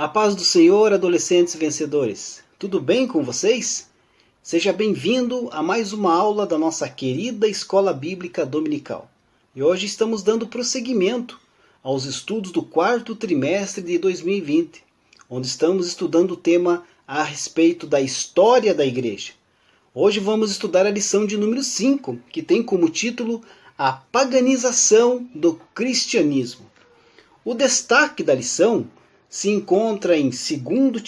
A paz do Senhor, adolescentes vencedores. Tudo bem com vocês? Seja bem-vindo a mais uma aula da nossa querida Escola Bíblica Dominical. E hoje estamos dando prosseguimento aos estudos do quarto trimestre de 2020, onde estamos estudando o tema a respeito da história da igreja. Hoje vamos estudar a lição de número 5, que tem como título A Paganização do Cristianismo. O destaque da lição se encontra em 2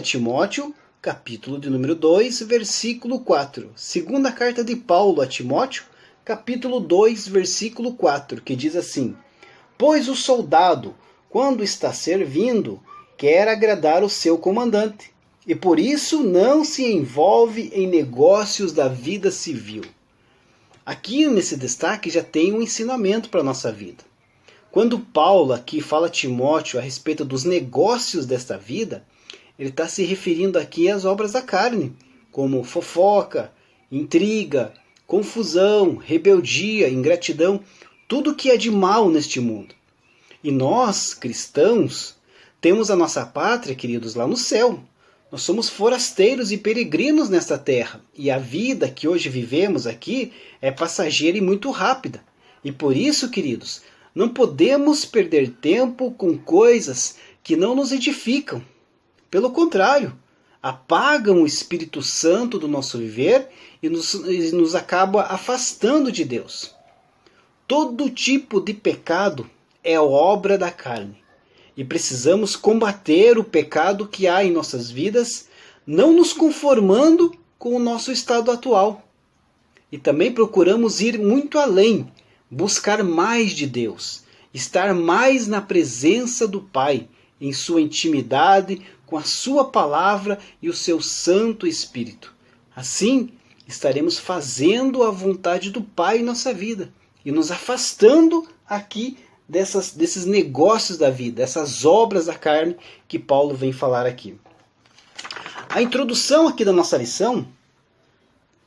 Timóteo, capítulo de número 2, versículo 4. Segunda carta de Paulo a Timóteo, capítulo 2, versículo 4, que diz assim: Pois o soldado, quando está servindo, quer agradar o seu comandante, e por isso não se envolve em negócios da vida civil. Aqui nesse destaque já tem um ensinamento para a nossa vida. Quando Paulo aqui fala a Timóteo a respeito dos negócios desta vida, ele está se referindo aqui às obras da carne, como fofoca, intriga, confusão, rebeldia, ingratidão, tudo que é de mal neste mundo. E nós, cristãos, temos a nossa pátria, queridos, lá no céu. Nós somos forasteiros e peregrinos nesta terra, e a vida que hoje vivemos aqui é passageira e muito rápida. E por isso, queridos, não podemos perder tempo com coisas que não nos edificam. Pelo contrário, apagam o Espírito Santo do nosso viver e nos acaba afastando de Deus. Todo tipo de pecado é obra da carne. E precisamos combater o pecado que há em nossas vidas, não nos conformando com o nosso estado atual. E também procuramos ir muito além, buscar mais de Deus, estar mais na presença do Pai, em sua intimidade, com a sua palavra e o seu Santo Espírito. Assim, estaremos fazendo a vontade do Pai em nossa vida e nos afastando aqui desses negócios da vida, essas obras da carne que Paulo vem falar aqui. A introdução aqui da nossa lição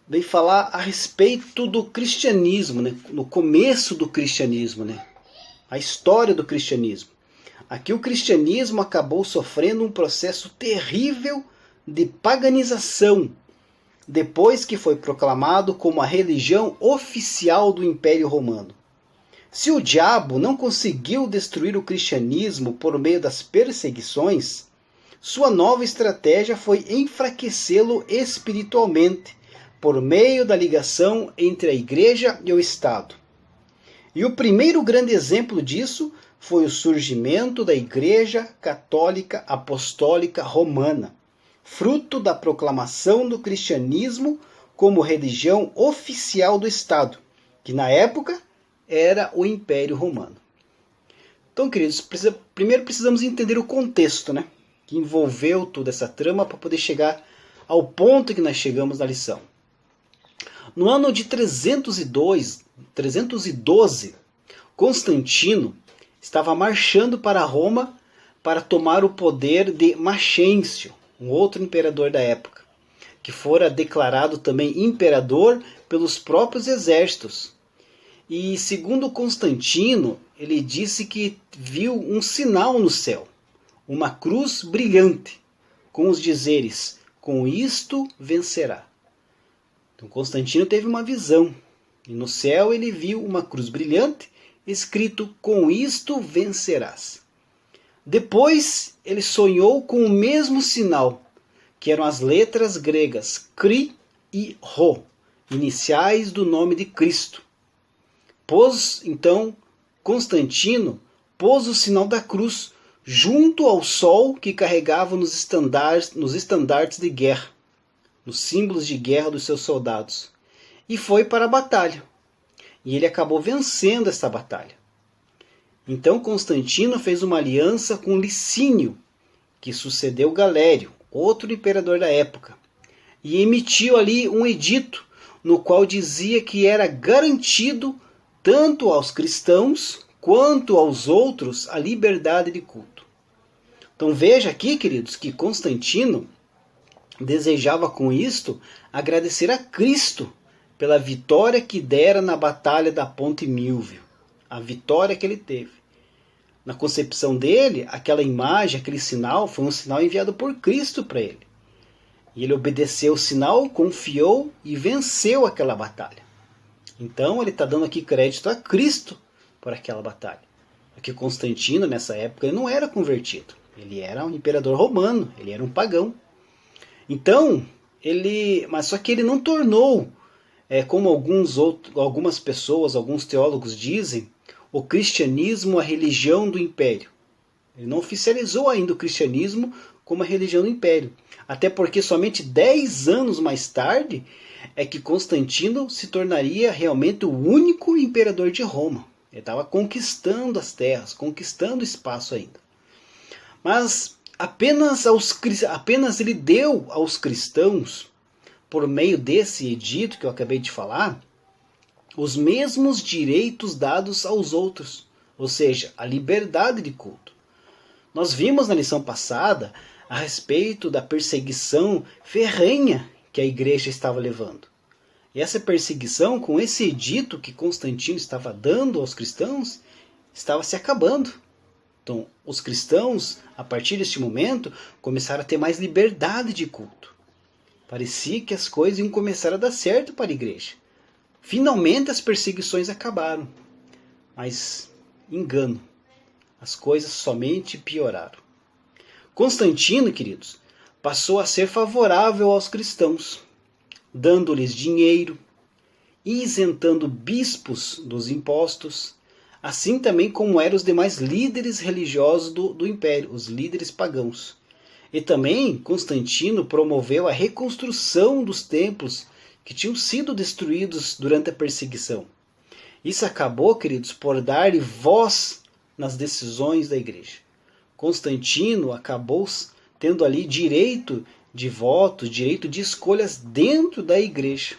vem falar a respeito do cristianismo, no começo do cristianismo, a história do cristianismo. Aqui o cristianismo acabou sofrendo um processo terrível de paganização, depois que foi proclamado como a religião oficial do Império Romano. Se o diabo não conseguiu destruir o cristianismo por meio das perseguições, sua nova estratégia foi enfraquecê-lo espiritualmente, por meio da ligação entre a igreja e o Estado. E o primeiro grande exemplo disso foi o surgimento da Igreja Católica Apostólica Romana, fruto da proclamação do cristianismo como religião oficial do Estado, que na época era o Império Romano. Então, queridos, primeiro precisamos entender o contexto, que envolveu toda essa trama para poder chegar ao ponto que nós chegamos na lição. No ano de 312, Constantino estava marchando para Roma para tomar o poder de Maxêncio, um outro imperador da época, que fora declarado também imperador pelos próprios exércitos. E segundo Constantino, ele disse que viu um sinal no céu, uma cruz brilhante, com os dizeres: com isto vencerá. Então Constantino teve uma visão, e no céu ele viu uma cruz brilhante, escrito: com isto vencerás. Depois ele sonhou com o mesmo sinal, que eram as letras gregas Cri e Rho, iniciais do nome de Cristo. Então Constantino pôs o sinal da cruz junto ao sol que carregava nos estandartes de guerra, nos símbolos de guerra dos seus soldados, e foi para a batalha. E ele acabou vencendo essa batalha. Então Constantino fez uma aliança com Licínio, que sucedeu Galério, outro imperador da época, e emitiu ali um edito, no qual dizia que era garantido tanto aos cristãos quanto aos outros a liberdade de culto. Então veja aqui, queridos, que Constantino desejava com isto agradecer a Cristo pela vitória que dera na batalha da Ponte Milvio, a vitória que ele teve. Na concepção dele, aquela imagem, aquele sinal, foi um sinal enviado por Cristo para ele. E ele obedeceu o sinal, confiou e venceu aquela batalha. Então ele está dando aqui crédito a Cristo por aquela batalha. Porque Constantino, nessa época, ele não era convertido. Ele era um imperador romano, ele era um pagão. Então, mas só que ele não tornou, como algumas pessoas, alguns teólogos dizem, o cristianismo a religião do império. Ele não oficializou ainda o cristianismo como a religião do império. Até porque somente 10 anos mais tarde é que Constantino se tornaria realmente o único imperador de Roma. Ele estava conquistando as terras, conquistando o espaço ainda. Mas apenas ele deu aos cristãos, por meio desse edito que eu acabei de falar, os mesmos direitos dados aos outros, ou seja, a liberdade de culto. Nós vimos na lição passada a respeito da perseguição ferrenha que a igreja estava levando. E essa perseguição, com esse edito que Constantino estava dando aos cristãos, estava se acabando. Então, os cristãos, a partir deste momento, começaram a ter mais liberdade de culto. Parecia que as coisas iam começar a dar certo para a igreja. Finalmente as perseguições acabaram. Mas, engano, as coisas somente pioraram. Constantino, queridos, passou a ser favorável aos cristãos, dando-lhes dinheiro, isentando bispos dos impostos, assim também como eram os demais líderes religiosos do império, os líderes pagãos. E também Constantino promoveu a reconstrução dos templos que tinham sido destruídos durante a perseguição. Isso acabou, queridos, por dar voz nas decisões da igreja. Constantino acabou tendo ali direito de voto, direito de escolhas dentro da igreja.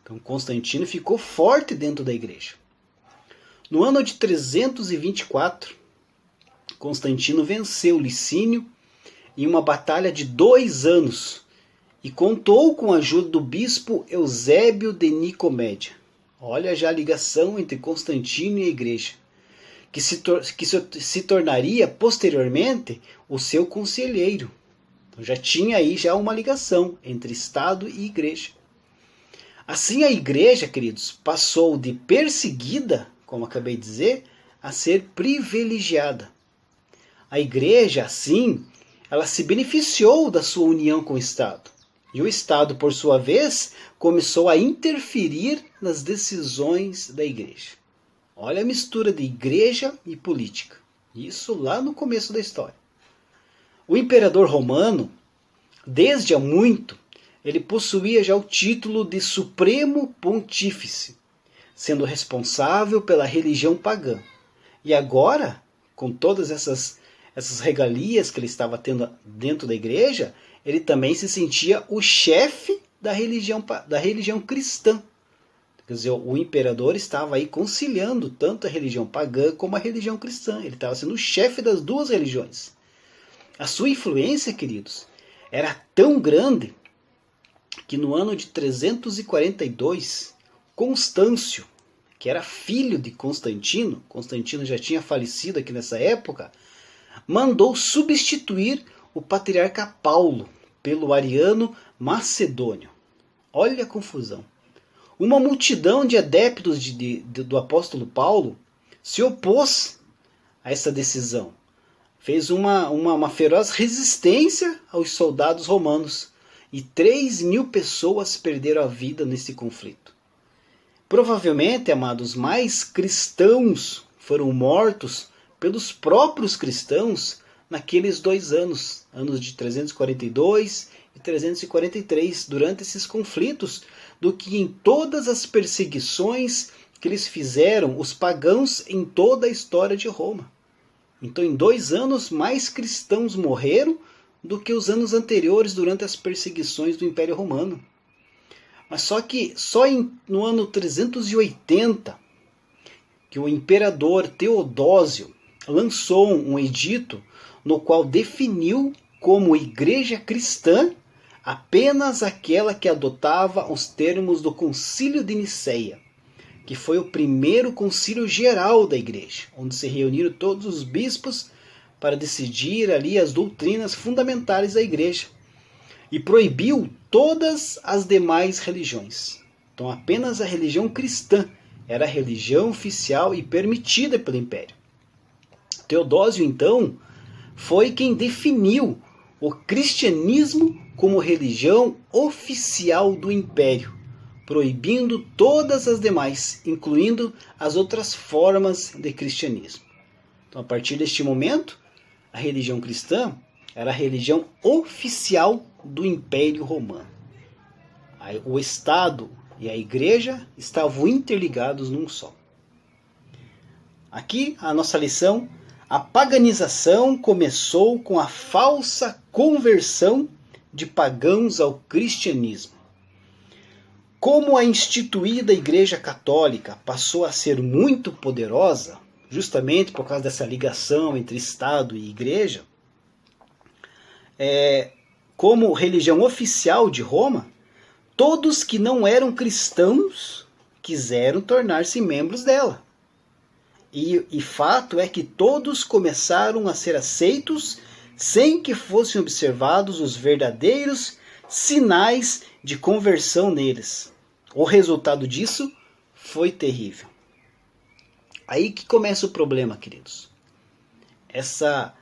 Então Constantino ficou forte dentro da igreja. No ano de 324, Constantino venceu Licínio em uma batalha de 2 anos e contou com a ajuda do bispo Eusébio de Nicomédia. Olha já a ligação entre Constantino e a igreja, que se tornaria posteriormente o seu conselheiro. Então já tinha aí uma ligação entre Estado e igreja. Assim a igreja, queridos, passou de perseguida, como acabei de dizer, a ser privilegiada. A igreja, assim, ela se beneficiou da sua união com o Estado. E o Estado, por sua vez, começou a interferir nas decisões da igreja. Olha a mistura de igreja e política. Isso lá no começo da história. O imperador romano, desde há muito, ele possuía já o título de Supremo Pontífice, sendo responsável pela religião pagã. E agora, com todas essas regalias que ele estava tendo dentro da igreja, ele também se sentia o chefe da religião cristã. Quer dizer, o imperador estava aí conciliando tanto a religião pagã como a religião cristã. Ele estava sendo o chefe das duas religiões. A sua influência, queridos, era tão grande que no ano de 342, Constâncio, que era filho de Constantino já tinha falecido aqui nessa época, mandou substituir o patriarca Paulo pelo ariano Macedônio. Olha a confusão. Uma multidão de adeptos do apóstolo Paulo se opôs a essa decisão. Fez uma feroz resistência aos soldados romanos e 3.000 pessoas perderam a vida nesse conflito. Provavelmente, amados, mais cristãos foram mortos pelos próprios cristãos naqueles 2 anos, anos de 342 e 343, durante esses conflitos, do que em todas as perseguições que eles fizeram os pagãos em toda a história de Roma. Então, em 2 anos, mais cristãos morreram do que os anos anteriores durante as perseguições do Império Romano. Mas só que no ano 380, que o imperador Teodósio lançou um edito no qual definiu como igreja cristã apenas aquela que adotava os termos do Concílio de Nicéia, que foi o primeiro concílio geral da igreja, onde se reuniram todos os bispos para decidir ali as doutrinas fundamentais da igreja, e proibiu todas as demais religiões. Então apenas a religião cristã era a religião oficial e permitida pelo império. Teodósio, então, foi quem definiu o cristianismo como religião oficial do império, proibindo todas as demais, incluindo as outras formas de cristianismo. Então, a partir deste momento, a religião cristã era a religião oficial do Império Romano. O Estado e a Igreja estavam interligados num só. Aqui, a nossa lição: a paganização começou com a falsa conversão de pagãos ao cristianismo. Como a instituída Igreja Católica passou a ser muito poderosa, justamente por causa dessa ligação entre Estado e Igreja, como religião oficial de Roma, todos que não eram cristãos quiseram tornar-se membros dela. E fato é que todos começaram a ser aceitos sem que fossem observados os verdadeiros sinais de conversão neles. O resultado disso foi terrível. Aí que começa o problema, queridos. Essa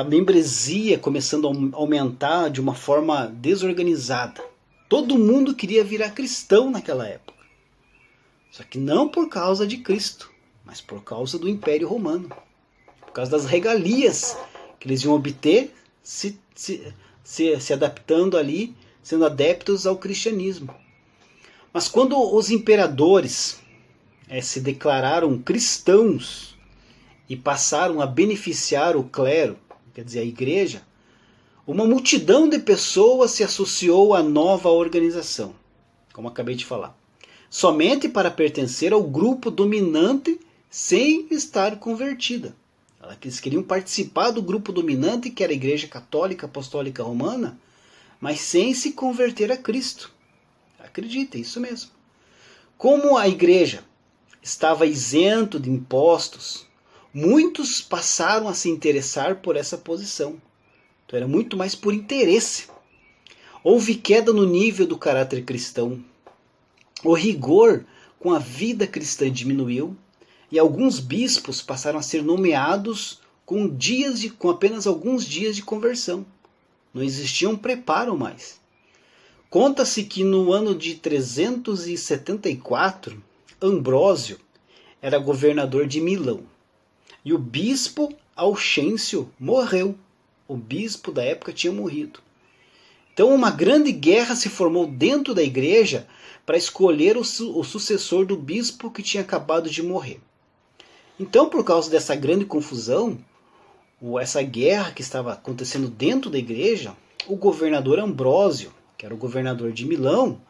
membresia começando a aumentar de uma forma desorganizada. Todo mundo queria virar cristão naquela época. Só que não por causa de Cristo, mas por causa do Império Romano. Por causa das regalias que eles iam obter se adaptando ali, sendo adeptos ao cristianismo. Mas quando os imperadores se declararam cristãos e passaram a beneficiar o clero, quer dizer, a igreja, uma multidão de pessoas se associou à nova organização, como acabei de falar, somente para pertencer ao grupo dominante sem estar convertida. Eles queriam participar do grupo dominante, que era a Igreja Católica Apostólica Romana, mas sem se converter a Cristo. Acredita, é isso mesmo. Como a igreja estava isento de impostos, muitos passaram a se interessar por essa posição. Então era muito mais por interesse. Houve queda no nível do caráter cristão. O rigor com a vida cristã diminuiu e alguns bispos passaram a ser nomeados com apenas alguns dias de conversão. Não existia um preparo mais. Conta-se que no ano de 374, Ambrósio era governador de Milão. E o bispo Auxêncio morreu. O bispo da época tinha morrido. Então uma grande guerra se formou dentro da igreja para escolher o sucessor do bispo que tinha acabado de morrer. Então, por causa dessa grande confusão, essa guerra que estava acontecendo dentro da igreja, o governador Ambrósio, que era o governador de Milão,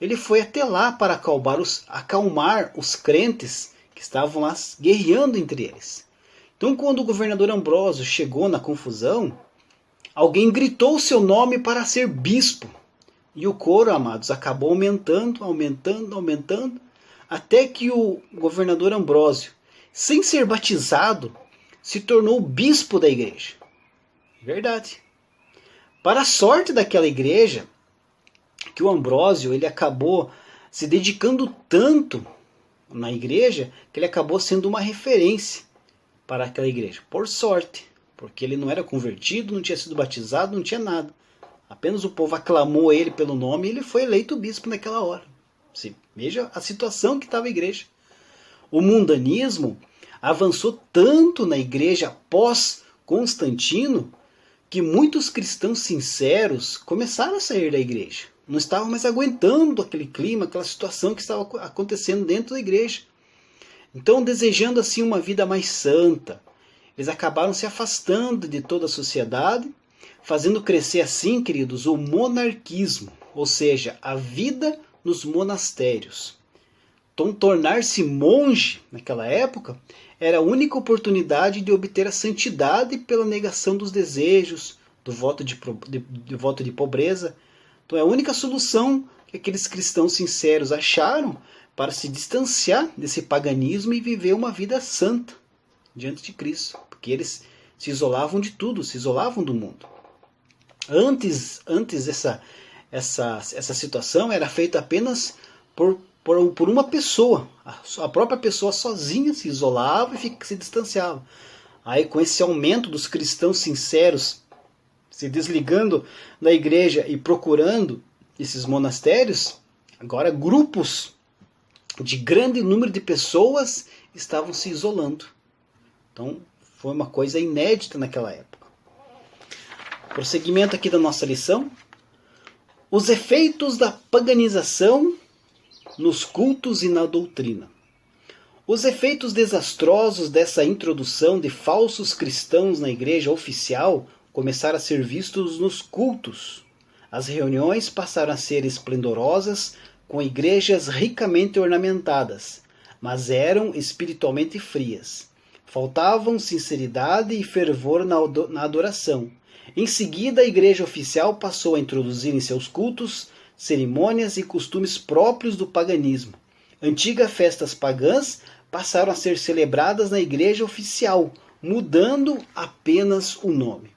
ele foi até lá para acalmar os crentes que estavam lá guerreando entre eles. Então, quando o governador Ambrósio chegou na confusão, alguém gritou seu nome para ser bispo. E o coro, amados, acabou aumentando, até que o governador Ambrósio, sem ser batizado, se tornou bispo da igreja. Verdade. Para a sorte daquela igreja, que o Ambrósio ele acabou se dedicando tanto na igreja que ele acabou sendo uma referência para aquela igreja. Por sorte, porque ele não era convertido, não tinha sido batizado, não tinha nada. Apenas o povo aclamou ele pelo nome e ele foi eleito bispo naquela hora. Veja a situação que estava a igreja. O mundanismo avançou tanto na igreja pós-Constantino que muitos cristãos sinceros começaram a sair da igreja. Não estavam mais aguentando aquele clima, aquela situação que estava acontecendo dentro da igreja. Então, desejando assim uma vida mais santa, eles acabaram se afastando de toda a sociedade, fazendo crescer assim, queridos, o monarquismo, ou seja, a vida nos monastérios. Então, tornar-se monge naquela época era a única oportunidade de obter a santidade pela negação dos desejos, do voto de pobreza. Então, é a única solução que aqueles cristãos sinceros acharam para se distanciar desse paganismo e viver uma vida santa diante de Cristo, porque eles se isolavam de tudo, se isolavam do mundo. Antes essa situação era feita apenas por uma pessoa. A própria pessoa sozinha se isolava e se distanciava. Aí, com esse aumento dos cristãos sinceros se desligando da igreja e procurando esses monastérios, agora grupos de grande número de pessoas estavam se isolando. Então, foi uma coisa inédita naquela época. Prosseguimento aqui da nossa lição. Os efeitos da paganização nos cultos e na doutrina. Os efeitos desastrosos dessa introdução de falsos cristãos na igreja oficial começaram a ser vistos nos cultos. As reuniões passaram a ser esplendorosas, com igrejas ricamente ornamentadas, mas eram espiritualmente frias. Faltavam sinceridade e fervor na adoração. Em seguida, a igreja oficial passou a introduzir em seus cultos cerimônias e costumes próprios do paganismo. Antigas festas pagãs passaram a ser celebradas na igreja oficial, mudando apenas o nome.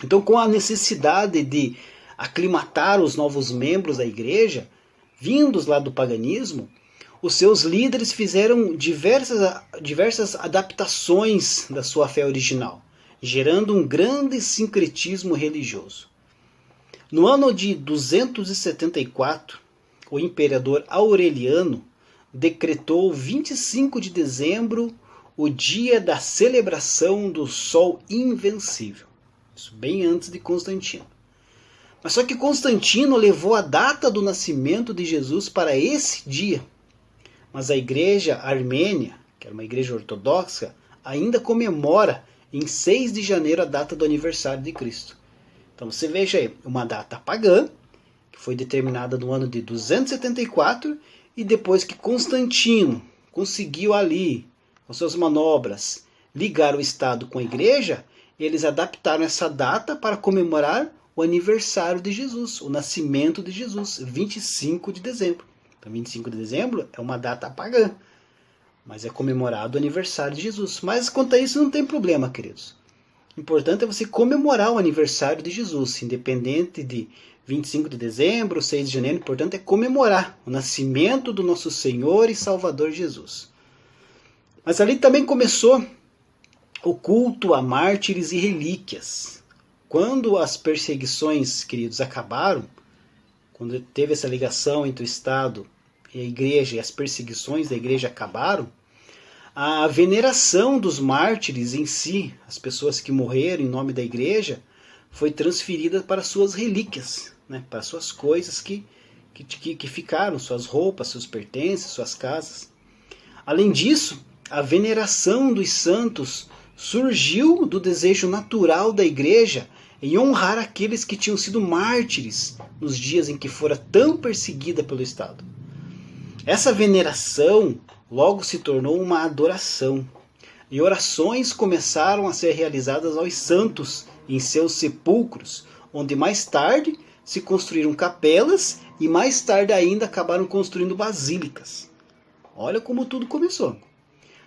Então, com a necessidade de aclimatar os novos membros da igreja, vindos lá do paganismo, os seus líderes fizeram diversas adaptações da sua fé original, gerando um grande sincretismo religioso. No ano de 274, o imperador Aureliano decretou 25 de dezembro o dia da celebração do Sol Invencível. Isso bem antes de Constantino. Mas só que Constantino levou a data do nascimento de Jesus para esse dia. Mas a igreja armênia, que era uma igreja ortodoxa, ainda comemora em 6 de janeiro a data do aniversário de Cristo. Então você veja aí, uma data pagã, que foi determinada no ano de 274, e depois que Constantino conseguiu ali, com suas manobras, ligar o Estado com a igreja, eles adaptaram essa data para comemorar o aniversário de Jesus, o nascimento de Jesus, 25 de dezembro. Então 25 de dezembro é uma data pagã, mas é comemorado o aniversário de Jesus. Mas quanto a isso não tem problema, queridos. O importante é você comemorar o aniversário de Jesus, independente de 25 de dezembro, 6 de janeiro, o importante é comemorar o nascimento do nosso Senhor e Salvador Jesus. Mas ali também começou o culto a mártires e relíquias. Quando as perseguições, queridos, acabaram, quando teve essa ligação entre o Estado e a igreja, e as perseguições da igreja acabaram, a veneração dos mártires em si, as pessoas que morreram em nome da igreja, foi transferida para suas relíquias, né, para suas coisas que ficaram, suas roupas, seus pertences, suas casas. Além disso, a veneração dos santos surgiu do desejo natural da igreja em honrar aqueles que tinham sido mártires nos dias em que fora tão perseguida pelo Estado. Essa veneração logo se tornou uma adoração, e orações começaram a ser realizadas aos santos em seus sepulcros, onde mais tarde se construíram capelas e mais tarde ainda acabaram construindo basílicas. Olha como tudo começou.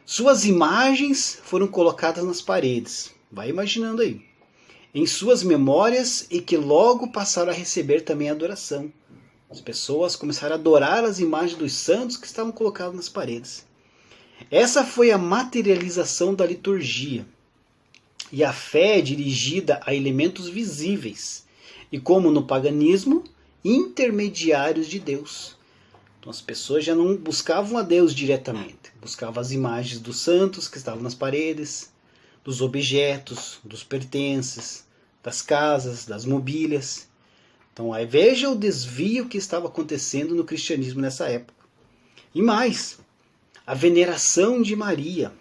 Suas imagens foram colocadas nas paredes, vai imaginando aí, em suas memórias, e que logo passaram a receber também a adoração. As pessoas começaram a adorar as imagens dos santos que estavam colocadas nas paredes. Essa foi a materialização da liturgia. E a fé é dirigida a elementos visíveis, e como no paganismo, intermediários de Deus. Então as pessoas já não buscavam a Deus diretamente, buscavam as imagens dos santos que estavam nas paredes, dos objetos, dos pertences, das casas, das mobílias. Então aí veja o desvio que estava acontecendo no cristianismo nessa época. E mais, a veneração de Maria,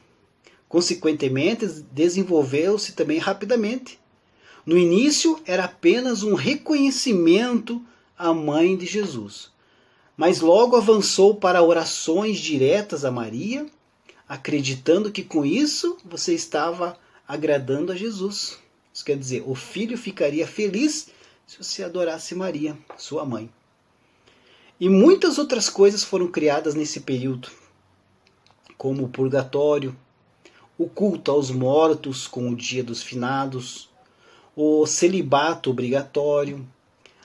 consequentemente, desenvolveu-se também rapidamente. No início era apenas um reconhecimento à mãe de Jesus, mas logo avançou para orações diretas a Maria, acreditando que com isso você estava agradando a Jesus. Isso quer dizer, o filho ficaria feliz se você adorasse Maria, sua mãe. E muitas outras coisas foram criadas nesse período, como o purgatório, o culto aos mortos com o dia dos finados, o celibato obrigatório,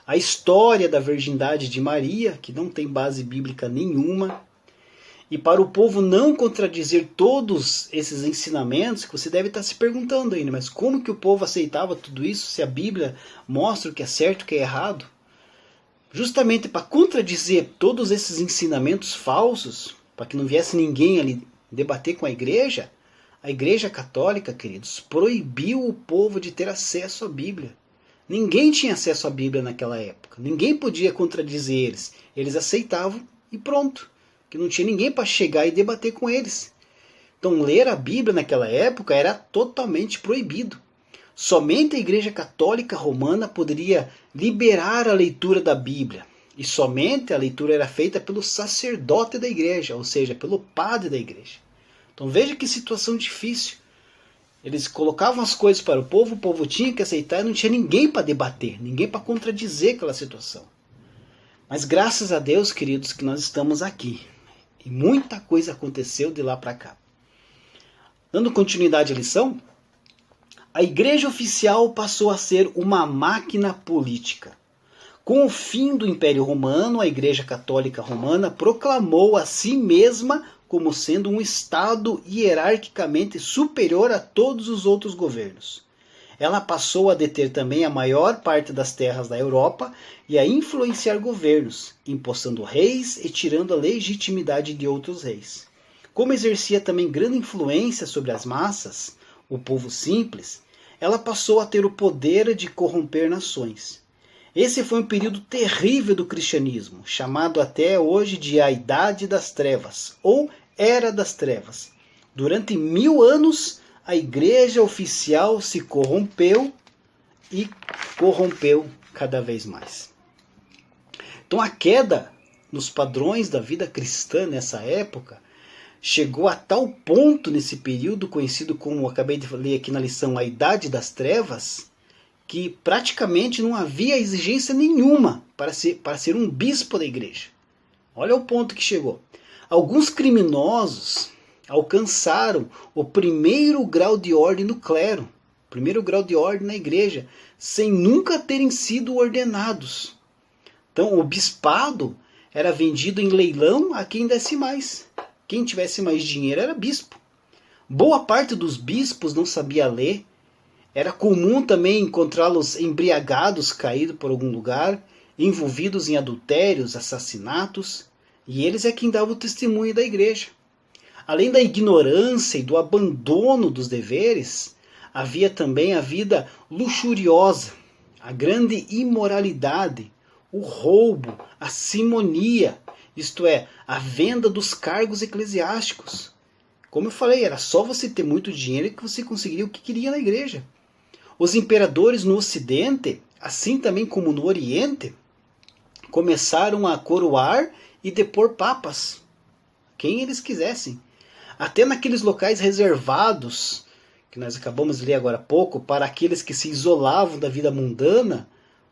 a história da virgindade de Maria, que não tem base bíblica nenhuma. E para o povo não contradizer todos esses ensinamentos, que você deve estar se perguntando ainda, mas como que o povo aceitava tudo isso se a Bíblia mostra o que é certo e o que é errado? Justamente para contradizer todos esses ensinamentos falsos, para que não viesse ninguém ali debater com a Igreja Católica, queridos, proibiu o povo de ter acesso à Bíblia. Ninguém tinha acesso à Bíblia naquela época, ninguém podia contradizer eles. Eles aceitavam e pronto, que não tinha ninguém para chegar e debater com eles. Então ler a Bíblia naquela época era totalmente proibido. Somente a Igreja Católica Romana poderia liberar a leitura da Bíblia. E somente a leitura era feita pelo sacerdote da igreja, ou seja, pelo padre da igreja. Então veja que situação difícil. Eles colocavam as coisas para o povo tinha que aceitar e não tinha ninguém para debater, ninguém para contradizer aquela situação. Mas graças a Deus, queridos, que nós estamos aqui. E muita coisa aconteceu de lá para cá. Dando continuidade à lição, a igreja oficial passou a ser uma máquina política. Com o fim do Império Romano, a Igreja Católica Romana proclamou a si mesma como sendo um Estado hierarquicamente superior a todos os outros governos. Ela passou a deter também a maior parte das terras da Europa e a influenciar governos, empossando reis e tirando a legitimidade de outros reis. Como exercia também grande influência sobre as massas, o povo simples, ela passou a ter o poder de corromper nações. Esse foi um período terrível do cristianismo, chamado até hoje de a Idade das Trevas, ou Era das Trevas. Durante 1000 anos, a igreja oficial se corrompeu e corrompeu cada vez mais. Então a queda nos padrões da vida cristã nessa época chegou a tal ponto nesse período, conhecido como, acabei de ler aqui na lição, a Idade das Trevas, que praticamente não havia exigência nenhuma para ser um bispo da igreja. Olha o ponto que chegou. Alguns criminosos alcançaram o primeiro grau de ordem no clero, primeiro grau de ordem na igreja, sem nunca terem sido ordenados. Então o bispado era vendido em leilão a quem desse mais. Quem tivesse mais dinheiro era bispo. Boa parte dos bispos não sabia ler. Era comum também encontrá-los embriagados, caídos por algum lugar, envolvidos em adultérios, assassinatos, e eles é quem dava o testemunho da igreja. Além da ignorância e do abandono dos deveres, havia também a vida luxuriosa, a grande imoralidade, o roubo, a simonia, isto é, a venda dos cargos eclesiásticos. Como eu falei, era só você ter muito dinheiro que você conseguiria o que queria na igreja. Os imperadores no Ocidente, assim também como no Oriente, começaram a coroar e depor papas, quem eles quisessem. Até naqueles locais reservados, que nós acabamos de ler agora há pouco, para aqueles que se isolavam da vida mundana,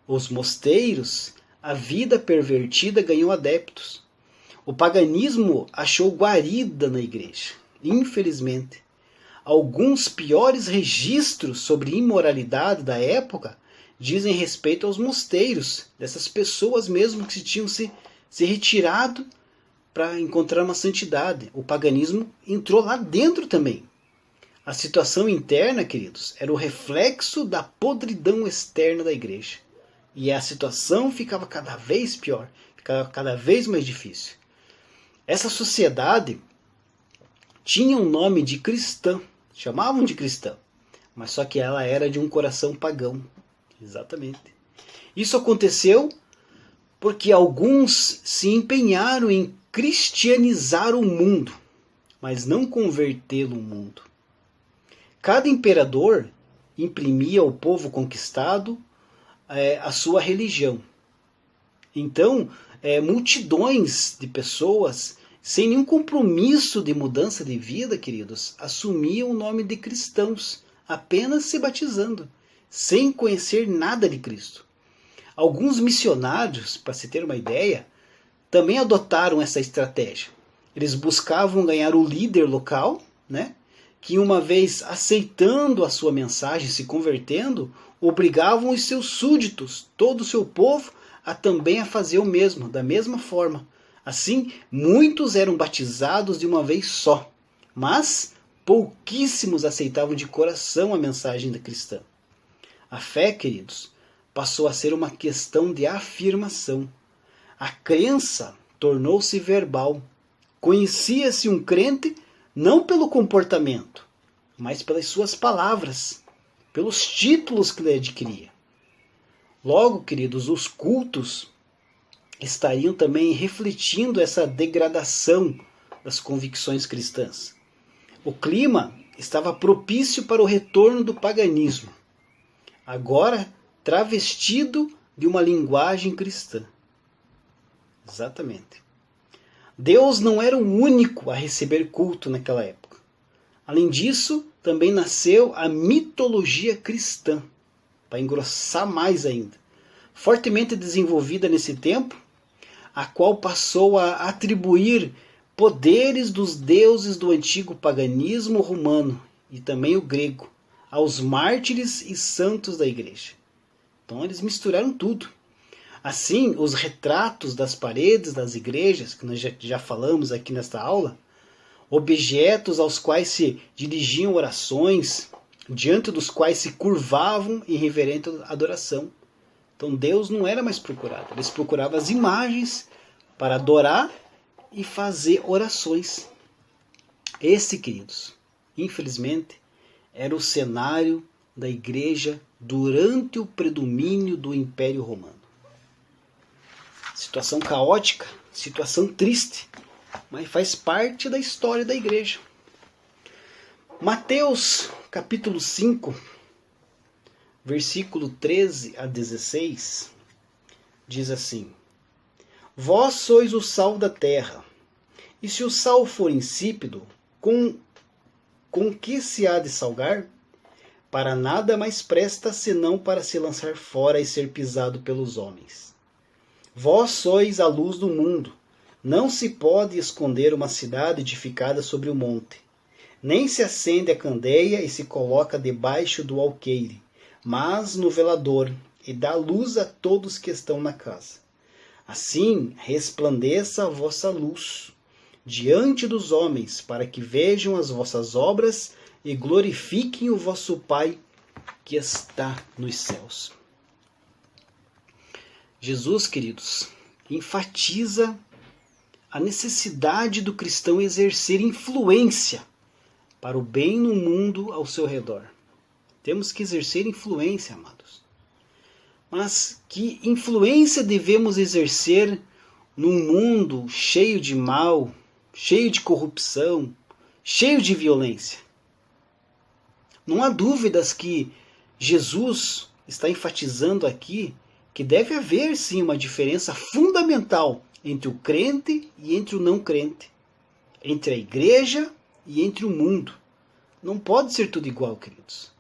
os mosteiros, a vida pervertida ganhou adeptos. O paganismo achou guarida na igreja, infelizmente. Alguns piores registros sobre imoralidade da época dizem respeito aos mosteiros, dessas pessoas mesmo que tinham se retirado para encontrar uma santidade. O paganismo entrou lá dentro também. A situação interna, queridos, era o reflexo da podridão externa da igreja. E a situação ficava cada vez pior, ficava cada vez mais difícil. Essa sociedade tinha um nome de cristã, chamavam de cristã, mas só que ela era de um coração pagão. Exatamente. Isso aconteceu porque alguns se empenharam em cristianizar o mundo, mas não convertê-lo ao mundo. Cada imperador imprimia ao povo conquistado a sua religião. Então, multidões de pessoas, sem nenhum compromisso de mudança de vida, queridos, assumiam o nome de cristãos, apenas se batizando, sem conhecer nada de Cristo. Alguns missionários, para se ter uma ideia, também adotaram essa estratégia. Eles buscavam ganhar o líder local, né, que uma vez aceitando a sua mensagem, se convertendo, obrigavam os seus súditos, todo o seu povo, a também a fazer o mesmo, da mesma forma. Assim, muitos eram batizados de uma vez só, mas pouquíssimos aceitavam de coração a mensagem da cristã. A fé, queridos, passou a ser uma questão de afirmação. A crença tornou-se verbal. Conhecia-se um crente não pelo comportamento, mas pelas suas palavras, pelos títulos que ele adquiria. Logo, queridos, os cultos estariam também refletindo essa degradação das convicções cristãs. O clima estava propício para o retorno do paganismo, agora travestido de uma linguagem cristã. Exatamente. Deus não era o único a receber culto naquela época. Além disso, também nasceu a mitologia cristã, para engrossar mais ainda, fortemente desenvolvida nesse tempo, a qual passou a atribuir poderes dos deuses do antigo paganismo romano e também o grego aos mártires e santos da igreja. Então eles misturaram tudo. Assim, os retratos das paredes das igrejas, que nós já falamos aqui nesta aula, objetos aos quais se dirigiam orações, diante dos quais se curvavam em reverente adoração. Então Deus não era mais procurado, eles procuravam as imagens para adorar e fazer orações. Esse, queridos, infelizmente, era o cenário da igreja durante o predomínio do Império Romano. Situação caótica, situação triste, mas faz parte da história da igreja. Mateus capítulo 5, versículo 13 a 16, diz assim: Vós sois o sal da terra, e se o sal for insípido, com que se há de salgar? Para nada mais presta, senão para se lançar fora e ser pisado pelos homens. Vós sois a luz do mundo. Não se pode esconder uma cidade edificada sobre o monte. Nem se acende a candeia e se coloca debaixo do alqueire, mas no velador, e dá luz a todos que estão na casa. Assim resplandeça a vossa luz diante dos homens, para que vejam as vossas obras e glorifiquem o vosso Pai que está nos céus. Jesus, queridos, enfatiza a necessidade do cristão exercer influência para o bem no mundo ao seu redor. Temos que exercer influência, amados. Mas que influência devemos exercer num mundo cheio de mal, cheio de corrupção, cheio de violência? Não há dúvidas que Jesus está enfatizando aqui que deve haver sim uma diferença fundamental entre o crente e entre o não crente, entre a igreja e entre o mundo. Não pode ser tudo igual, queridos.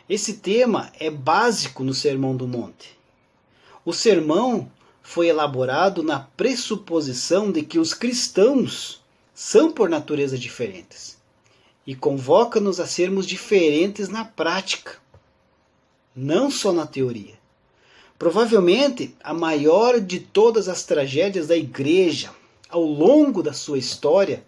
Esse tema é básico no Sermão do Monte. O sermão foi elaborado na pressuposição de que os cristãos são por natureza diferentes e convoca-nos a sermos diferentes na prática, não só na teoria. Provavelmente, a maior de todas as tragédias da igreja ao longo da sua história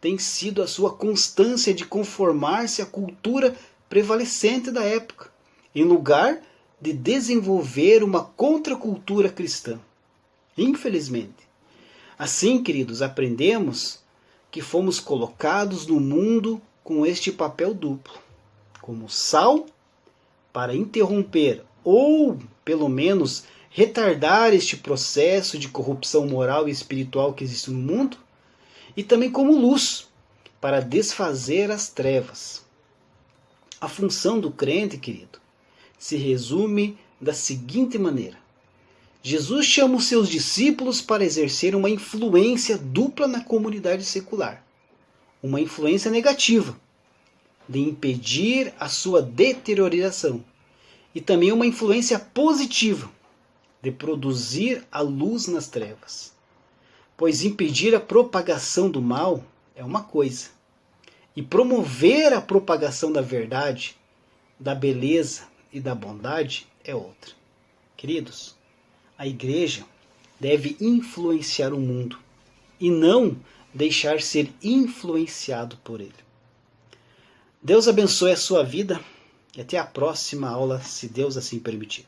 tem sido a sua constância de conformar-se à cultura prevalecente da época, em lugar de desenvolver uma contracultura cristã. Infelizmente. Assim, queridos, aprendemos que fomos colocados no mundo com este papel duplo, como sal, para interromper ou, pelo menos, retardar este processo de corrupção moral e espiritual que existe no mundo, e também como luz, para desfazer as trevas. A função do crente, querido, se resume da seguinte maneira: Jesus chama os seus discípulos para exercer uma influência dupla na comunidade secular. Uma influência negativa, de impedir a sua deterioração, e também uma influência positiva, de produzir a luz nas trevas. pois impedir a propagação do mal é uma coisa, e promover a propagação da verdade, da beleza e da bondade é outra. Queridos, a igreja deve influenciar o mundo e não deixar ser influenciado por ele. Deus abençoe a sua vida e até a próxima aula, se Deus assim permitir.